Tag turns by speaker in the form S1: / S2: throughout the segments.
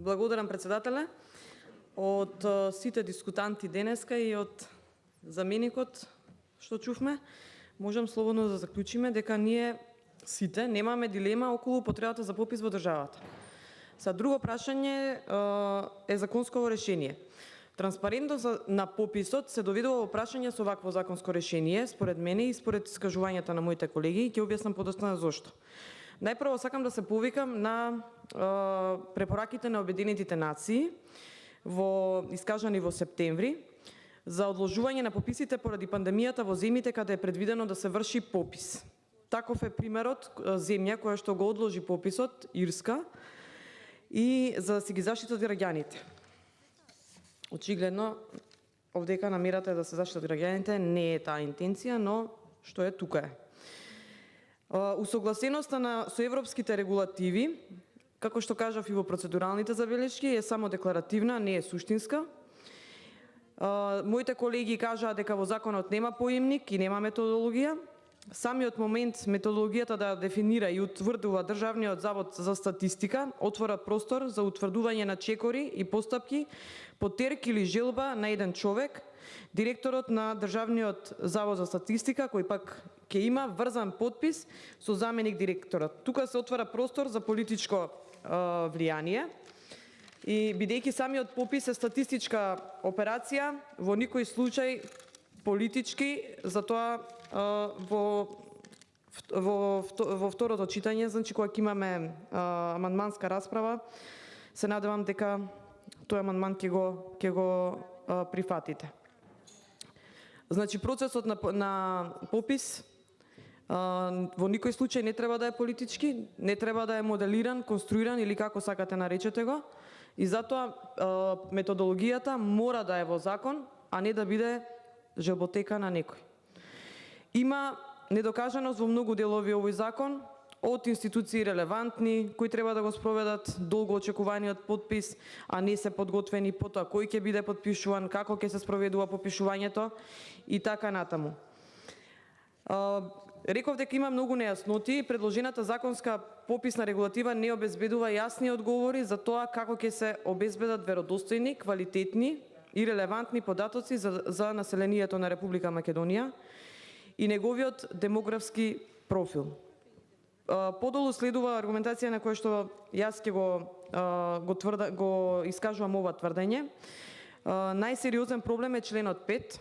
S1: Благодарам, председателе. Од сите дискутанти денеска и од заменикот што чувме, можам слободно да заклучиме дека ние сите немаме дилема околу потребата за попис во државата. Са друго прашање е законско решение. Транспарентност на пописот се доведува во прашање со вакво законско решение, според мене и според искажувањата на моите колеги, и ќе објаснам подоцна зошто. Најпрво сакам да се повикам на препораките на Обединетите нации искажани во септември за одложување на пописите поради пандемијата во земјите каде е предвидено да се врши попис. Таков е примерот земја која што го одложи пописот, Ирска, и за да си ги заштитат граѓаните. Очигледно, овдека намерата да се заштитат граѓаните не е таа интенција, но што е тука е. Усогласеноста со европските регулативи, како што кажав и во процедуралните забелешки, е само декларативна, не е суштинска. Моите колеги кажаа дека во законот нема поимник и нема методологија. Самиот момент методологијата да дефинира и утврдува Државниот завод за статистика отвора простор за утврдување на чекори и постапки по терк или желба на еден човек, директорот на Државниот завод за статистика, кој пак ќе има врзан подпис со заменик директорот. Тука се отвара простор за политичко влијание и бидејќи самиот попис е статистичка операција, во никој случај политички, затоа во второто читање, значи кога ќе имаме амандманска расправа, се надевам дека тој амандман ќе го прифатите. Значи процесот на попис во никој случај не треба да е политички, не треба да е моделиран, конструиран или како сакате наречете го, и затоа методологијата мора да е во закон, а не да биде желботека на некој. Има недокажаност во многу делови овој закон, од институции релевантни, кои треба да го спроведат долго очекуваниот подпис, а не се подготвени, потоа кој ќе биде подпишуван, како ќе се спроведува попишувањето и така натаму. Реков дека има многу нејасноти, предложената законска пописна регулатива не обезбедува јасни одговори за тоа како ќе се обезбедат веродостојни, квалитетни и релевантни податоци за населението на Република Македонија и неговиот демографски профил. Подолу следува аргументација на која што јас ќе го искажувам ова тврдење. Најсериозен проблем е членот 5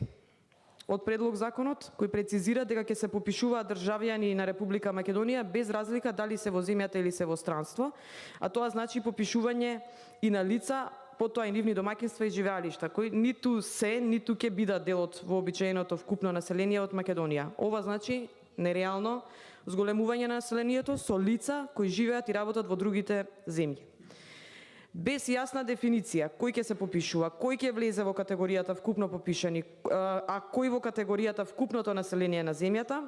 S1: од предлог законот, кој прецизира дека ќе се попишуваат државјани на Република Македонија без разлика дали се во земјата или се во странство, а тоа значи попишување и на лица, потоа и нивни домаќинства и живеалишта, кои ниту се, ниту ќе бидат дел од вообичаеното вкупно население од Македонија. Ова значи нереално зголемување на населението со лица кои живеат и работат во другите земји. Без јасна дефиниција кој ќе се попишува, кој ќе влезе во категоријата вкупно попишани, а кој во категоријата вкупното население на земјата,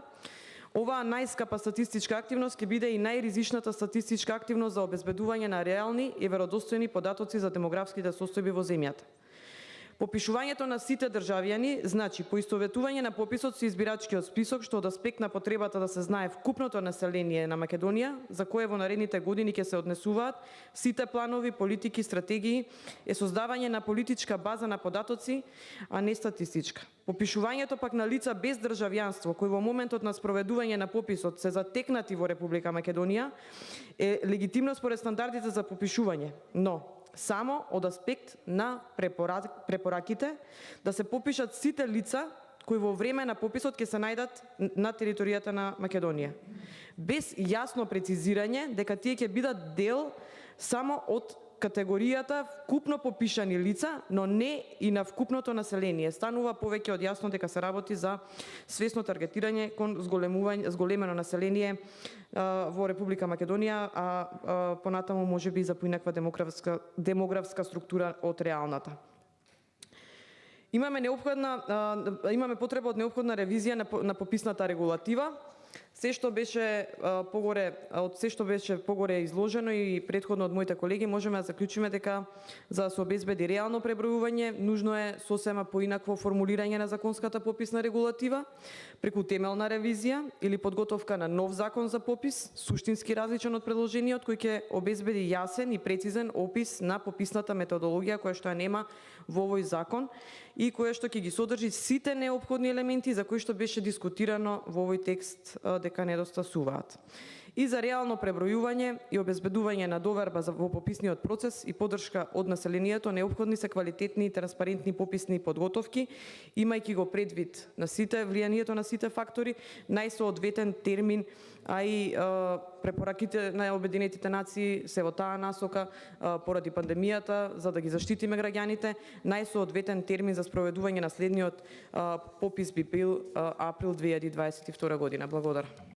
S1: оваа најскапа статистичка активност ќе биде и најризичната статистичка активност за обезбедување на реални и веродостојни податоци за демографските состојби во земјата. Попишувањето на сите државјани значи поистоветување на пописот со избирачкиот список, што од аспект на потребата да се знае вкупното население на Македонија, за кое во наредните години ќе се однесуваат сите планови, политики, стратегии, е создавање на политичка база на податоци, а не статистичка. Попишувањето пак на лица без државјанство, кои во моментот на спроведување на пописот се затекнати во Република Македонија, е легитимно според стандардите за попишување, но само од аспект на препораките да се попишат сите лица кои во време на пописот ќе се најдат на територијата на Македонија. Без јасно прецизирање дека тие ќе бидат дел само од категоријата вкупно попишани лица, но не и на вкупното население. Станува повеќе од јасно дека се работи за свесно таргетирање кон зголемено население во Република Македонија, а понатаму можеби и за поинаква демографска структура од реалната. Имаме потреба од неопходна ревизија на пописната регулатива. Се што беше погоре изложено и претходно од моите колеги, можеме да заклучиме дека за да се обезбеди реално пребројување, нужно е сосема поинакво формулирање на законската пописна регулатива, преку темелна ревизија или подготовка на нов закон за попис, суштински различен од предложениот, кој ќе обезбеди јасен и прецизен опис на пописната методологија која што ја нема во овој закон и која што ќе ги содржи сите неопходни елементи за кои што беше дискутирано во овој текст дека недостасуваат. И за реално пребројување и обезбедување на доверба во пописниот процес и поддршка од населението неопходни се квалитетни и транспарентни пописни подготовки, имајќи го предвид на сите влијанието на сите фактори, најсоодветен термин, а и препораките на Обединетите нации се во таа насока поради пандемијата, за да ги заштитиме граѓаните, најсоодветен термин за спроведување на следниот попис би бил април 2022 година. Благодарам.